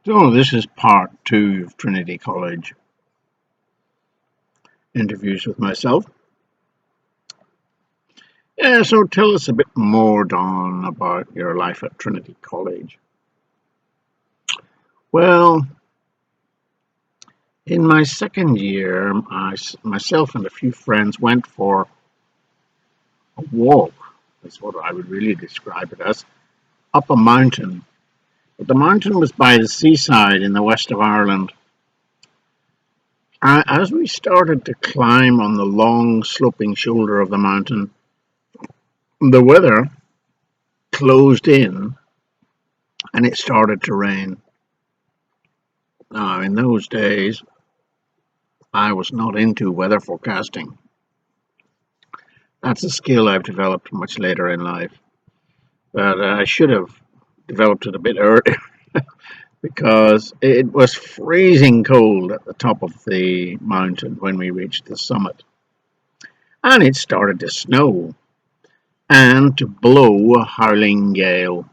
So this is part two of Trinity College interviews with myself. Yeah, so tell us a bit more, Don, about your life at Trinity College. Well, in my second year, myself and a few friends went for a walk. That's what I would really describe it as, up a mountain. But the mountain was by the seaside in the west of Ireland. As we started to climb on the long sloping shoulder of the mountain, the weather closed in and it started to rain. Now, in those days, I was not into weather forecasting. That's a skill I've developed much later in life, but I should have developed it a bit earlier because it was freezing cold at the top of the mountain when we reached the summit. And it started to snow and to blow a howling gale.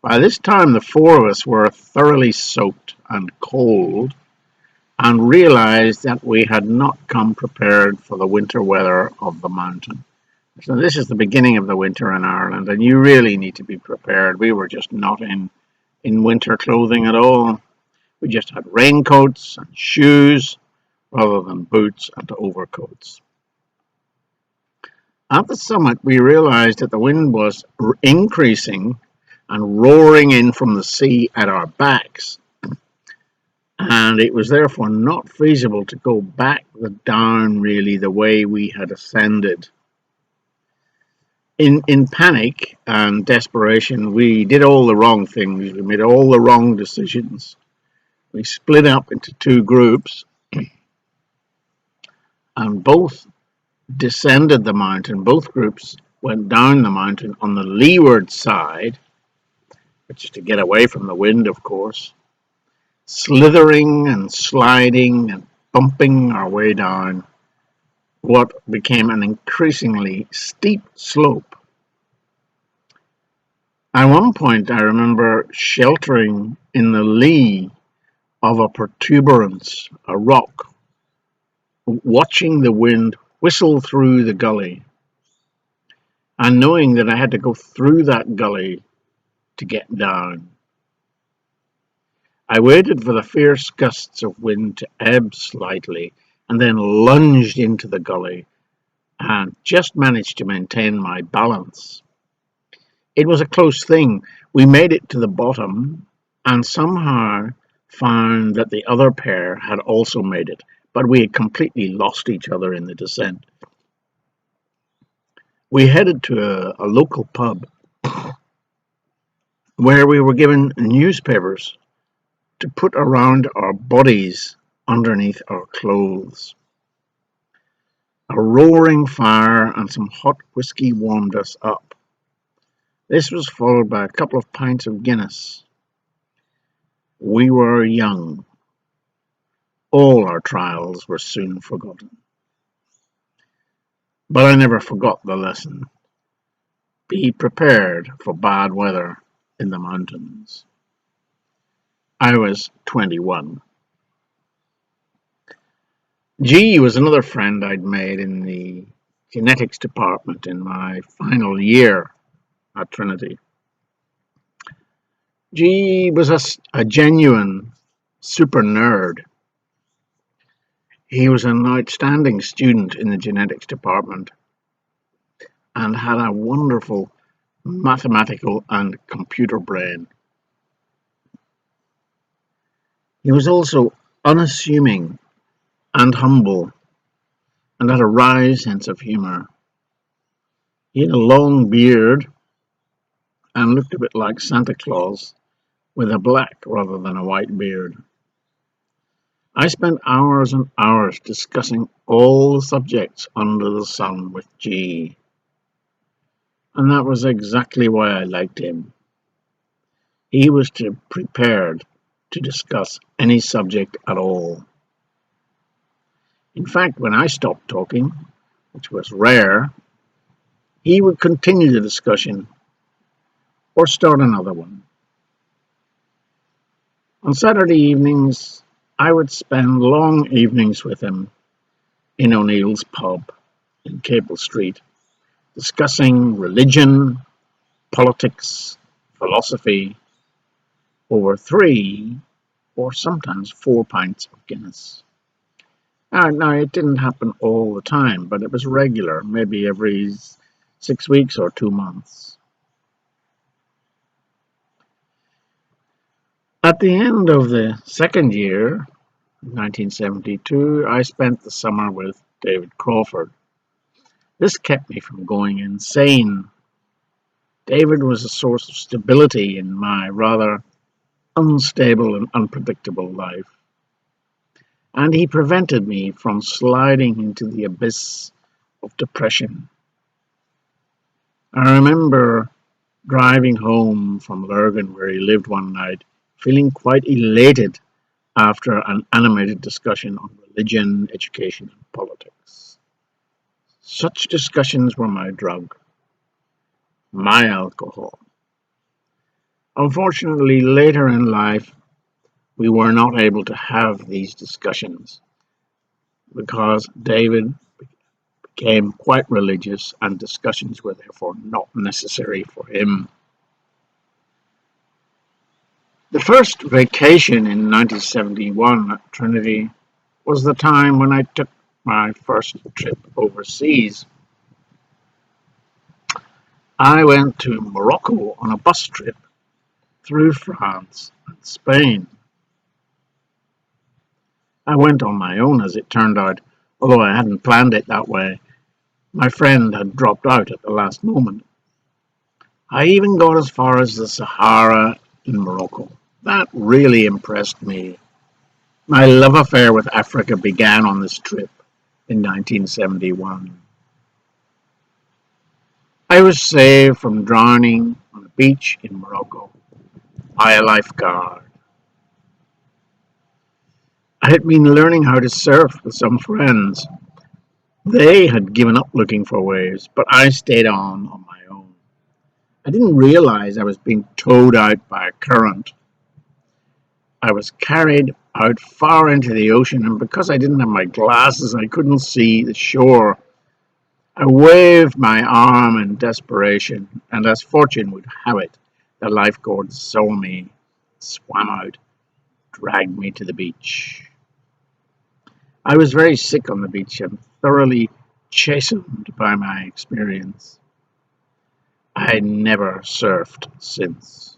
By this time, the four of us were thoroughly soaked and cold and realized that we had not come prepared for the winter weather of the mountain. So this is the beginning of the winter in Ireland, and you really need to be prepared. We were just not in winter clothing at all. We just had raincoats and shoes rather than boots and overcoats. At the summit, we realized that the wind was increasing and roaring in from the sea at our backs, and it was therefore not feasible to go back down really the way we had ascended. In panic and desperation, we did all the wrong things. We made all the wrong decisions. We split up into two groups, and both descended the mountain. Both groups went down the mountain on the leeward side, which is to get away from the wind, of course, slithering and sliding and bumping our way down what became an increasingly steep slope. At one point, I remember sheltering in the lee of a protuberance, a rock, watching the wind whistle through the gully, and knowing that I had to go through that gully to get down. I waited for the fierce gusts of wind to ebb slightly, and then lunged into the gully and just managed to maintain my balance. It was a close thing. We made it to the bottom and somehow found that the other pair had also made it, but we had completely lost each other in the descent. We headed to a local pub where we were given newspapers to put around our bodies underneath our clothes. A roaring fire and some hot whiskey warmed us up. This was followed by a couple of pints of Guinness. We were young. All our trials were soon forgotten. But I never forgot the lesson. Be prepared for bad weather in the mountains. I was 21. G was another friend I'd made in the genetics department in my final year at Trinity. G was a genuine super nerd. He was an outstanding student in the genetics department and had a wonderful mathematical and computer brain. He was also unassuming and humble and had a wry sense of humor. He had a long beard and looked a bit like Santa Claus with a black rather than a white beard. I spent hours and hours discussing all the subjects under the sun with G. And that was exactly why I liked him. He was prepared to discuss any subject at all. In fact, when I stopped talking, which was rare, he would continue the discussion or start another one. On Saturday evenings, I would spend long evenings with him in O'Neill's pub in Cable Street, discussing religion, politics, philosophy, over 3 or sometimes 4 pints of Guinness. Now, it didn't happen all the time, but it was regular, maybe every 6 weeks or 2 months. At the end of the second year, 1972, I spent the summer with David Crawford. This kept me from going insane. David was a source of stability in my rather unstable and unpredictable life, and he prevented me from sliding into the abyss of depression. I remember driving home from Lurgan, where he lived one night, feeling quite elated after an animated discussion on religion, education, and politics. Such discussions were my drug, my alcohol. Unfortunately, later in life, we were not able to have these discussions because David became quite religious and discussions were therefore not necessary for him. The first vacation in 1971 at Trinity was the time when I took my first trip overseas. I went to Morocco on a bus trip through France and Spain. I went on my own, as it turned out, although I hadn't planned it that way. My friend had dropped out at the last moment. I even got as far as the Sahara in Morocco. That really impressed me. My love affair with Africa began on this trip in 1971. I was saved from drowning on a beach in Morocco by a lifeguard. I had been learning how to surf with some friends. They had given up looking for waves, but I stayed on my own. I didn't realize I was being towed out by a current. I was carried out far into the ocean, and because I didn't have my glasses, I couldn't see the shore. I waved my arm in desperation, and as fortune would have it, the lifeguard saw me, swam out, dragged me to the beach. I was very sick on the beach and thoroughly chastened by my experience. I never surfed since.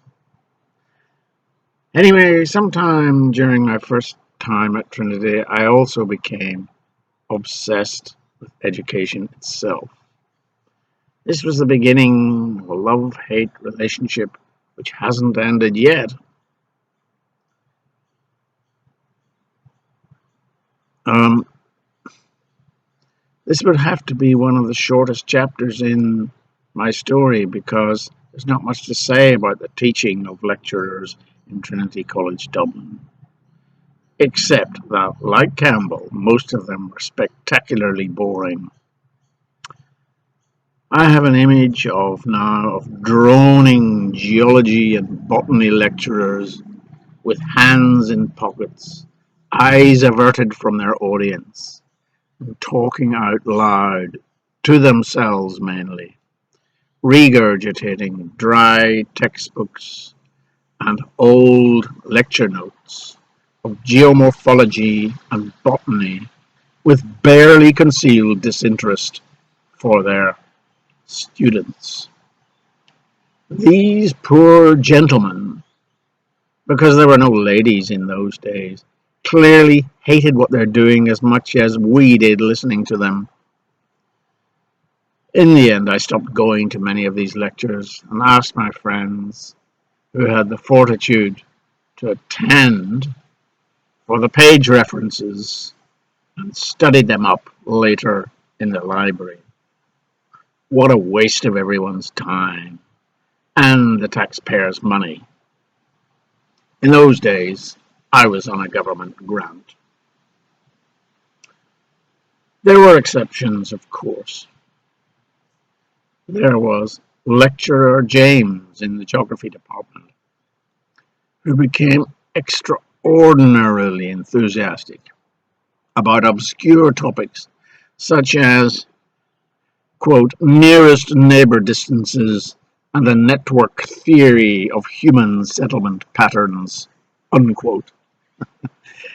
Anyway, sometime during my first time at Trinity, I also became obsessed with education itself. This was the beginning of a love-hate relationship which hasn't ended yet. Um, this would have to be one of the shortest chapters in my story because there's not much to say about the teaching of lecturers in Trinity College Dublin, except that, like Campbell, most of them were spectacularly boring. I have an image of droning geology and botany lecturers with hands in pockets, eyes averted from their audience, talking out loud, to themselves mainly, regurgitating dry textbooks and old lecture notes of geomorphology and botany with barely concealed disinterest for their students. These poor gentlemen, because there were no ladies in those days, clearly hated what they're doing as much as we did listening to them. In the end, I stopped going to many of these lectures and asked my friends who had the fortitude to attend for the page references and studied them up later in the library. What a waste of everyone's time and the taxpayers' money. In those days, I was on a government grant. There were exceptions, of course. There was Lecturer James in the geography department, who became extraordinarily enthusiastic about obscure topics such as, quote, nearest neighbor distances and the network theory of human settlement patterns, unquote.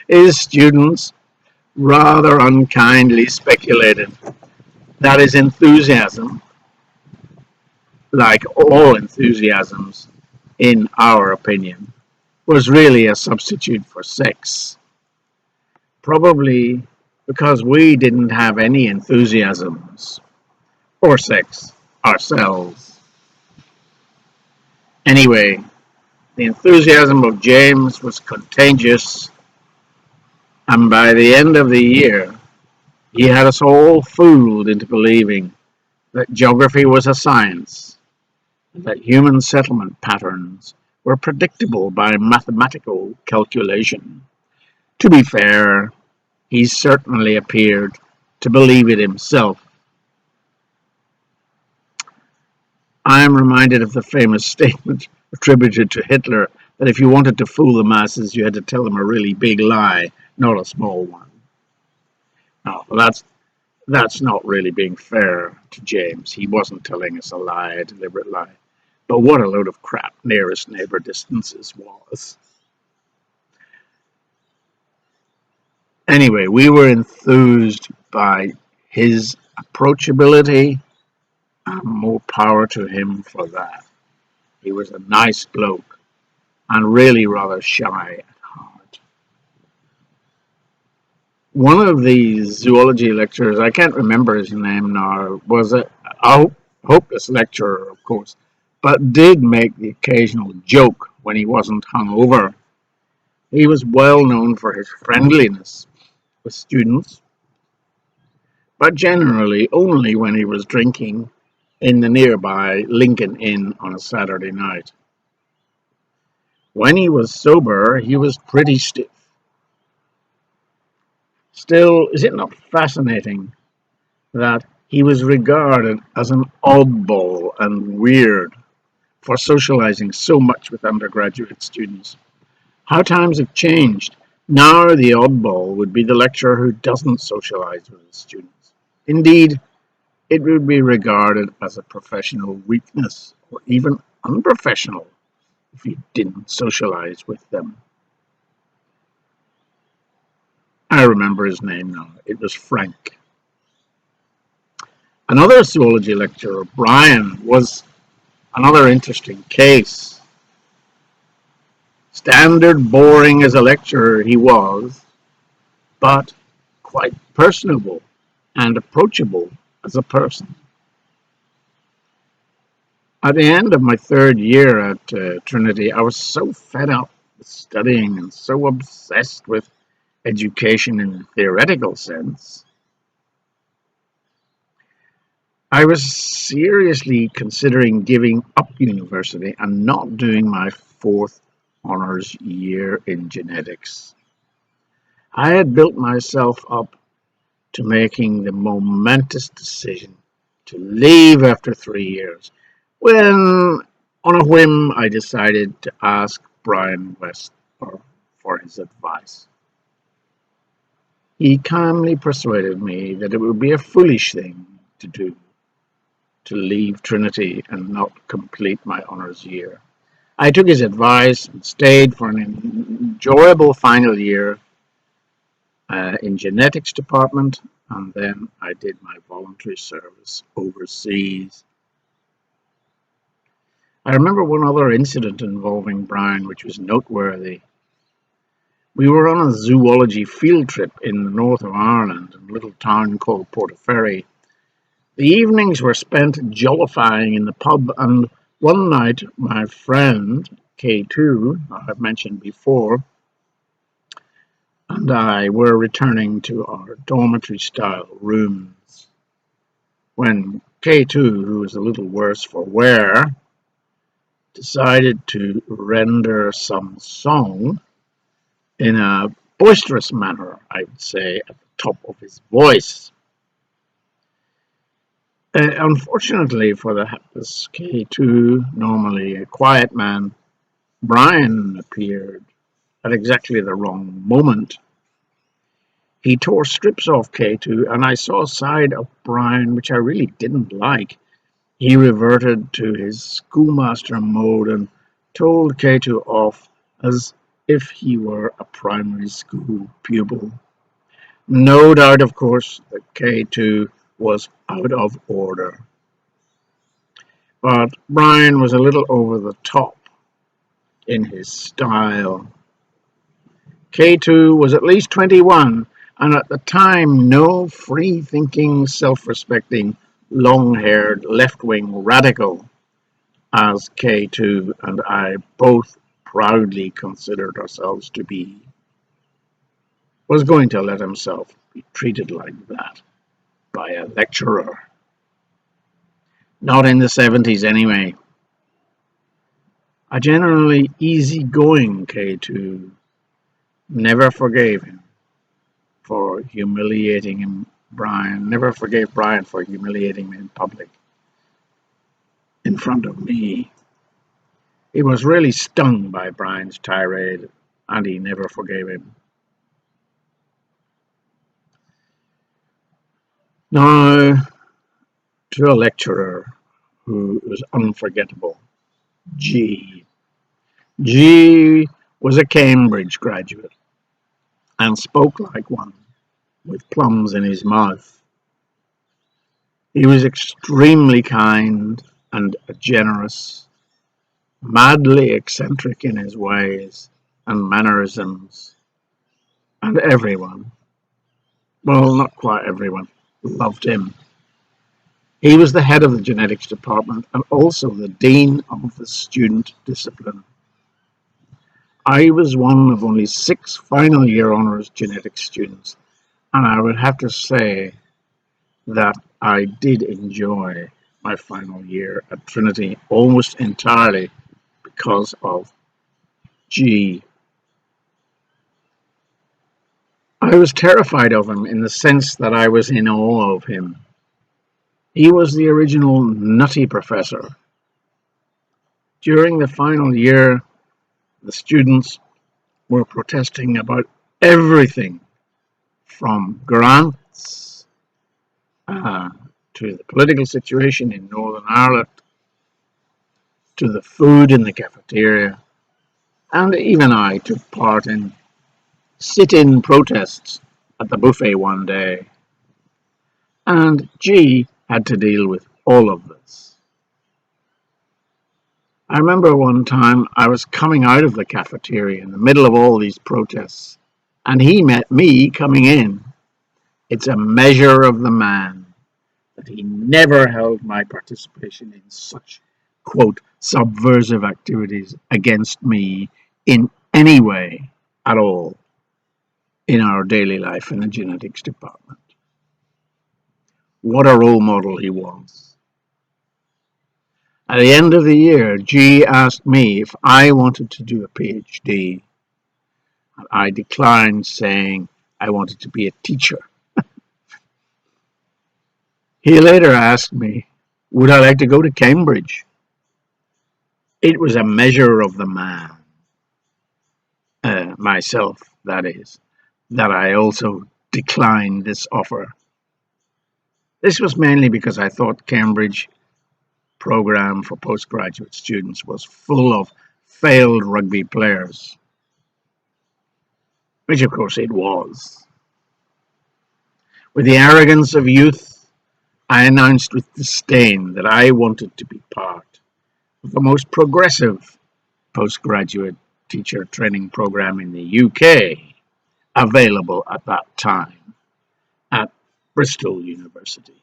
His students rather unkindly speculated that his enthusiasm, like all enthusiasms, in our opinion, was really a substitute for sex. Probably because we didn't have any enthusiasms or sex ourselves. Anyway, the enthusiasm of James was contagious, and by the end of the year, he had us all fooled into believing that geography was a science, and that human settlement patterns were predictable by mathematical calculation. To be fair, he certainly appeared to believe it himself. I am reminded of the famous statement attributed to Hitler that if you wanted to fool the masses, you had to tell them a really big lie, not a small one. No, well, that's not really being fair to James. He wasn't telling us a lie, a deliberate lie. But what a load of crap nearest neighbor distances was. Anyway, we were enthused by his approachability, and more power to him for that. He was a nice bloke and really rather shy at heart. One of the zoology lecturers, I can't remember his name now, was a hopeless lecturer, of course, but did make the occasional joke when he wasn't hungover. He was well known for his friendliness with students, but generally only when he was drinking in the nearby Lincoln Inn on a Saturday night. When he was sober, he was pretty stiff. Still, is it not fascinating that he was regarded as an oddball and weird for socializing so much with undergraduate students? How times have changed. Now the oddball would be the lecturer who doesn't socialize with his students. Indeed, it would be regarded as a professional weakness or even unprofessional if you didn't socialize with them. I remember his name now. It was Frank. Another zoology lecturer, Brian, was another interesting case. Standard boring as a lecturer he was, but quite personable and approachable as a person. At the end of my third year at Trinity, I was so fed up with studying and so obsessed with education in a theoretical sense. I was seriously considering giving up university and not doing my fourth honors year in genetics. I had built myself up to making the momentous decision to leave after 3 years, when, on a whim, I decided to ask Brian West for his advice. He calmly persuaded me that it would be a foolish thing to do, to leave Trinity and not complete my honors year. I took his advice and stayed for an enjoyable final year in genetics department, and then I did my voluntary service overseas. I remember one other incident involving Brian, which was noteworthy. We were on a zoology field trip in the north of Ireland, in a little town called Portaferry. The evenings were spent jollifying in the pub, and one night my friend, K2, I've mentioned before, and I were returning to our dormitory-style rooms when K2, who was a little worse for wear, decided to render some song in a boisterous manner, I would say, at the top of his voice. Unfortunately for the hapless K2, normally a quiet man, Brian appeared at exactly the wrong moment. He tore strips off K2, and I saw a side of Brian which I really didn't like. He reverted to his schoolmaster mode and told K2 off as if he were a primary school pupil. No doubt, of course, that K2 was out of order. But Brian was a little over the top in his style. K2 was at least 21, and at the time no free-thinking, self-respecting, long-haired, left-wing radical, as K2 and I both proudly considered ourselves to be, was going to let himself be treated like that by a lecturer. Not in the 70s anyway. A generally easy-going K2 never forgave him for humiliating him. Brian never forgave Brian for humiliating him in public in front of me. He was really stung by Brian's tirade, and he never forgave him. Now, to a lecturer who was unforgettable, G. G was a Cambridge graduate and spoke like one, with plums in his mouth. He was extremely kind and generous, madly eccentric in his ways and mannerisms, and everyone, well, not quite everyone, loved him. He was the head of the genetics department and also the dean of the student discipline. I was one of only 6 final year honours genetics students, and I would have to say that I did enjoy my final year at Trinity almost entirely because of G. I was terrified of him in the sense that I was in awe of him. He was the original nutty professor. During the final year, the students were protesting about everything from grants to the political situation in Northern Ireland to the food in the cafeteria, and even I took part in sit-in protests at the buffet one day, and G had to deal with all of this. I remember one time I was coming out of the cafeteria in the middle of all these protests, and he met me coming in. It's a measure of the man that he never held my participation in such, quote, subversive activities against me in any way at all in our daily life in the genetics department. What a role model he was. At the end of the year, G asked me if I wanted to do a PhD. And I declined, saying I wanted to be a teacher. He later asked me, would I like to go to Cambridge? It was a measure of the man, myself, that is, that I also declined this offer. This was mainly because I thought Cambridge program for postgraduate students was full of failed rugby players, which of course it was. With the arrogance of youth, I announced with disdain that I wanted to be part of the most progressive postgraduate teacher training program in the UK available at that time at Bristol University.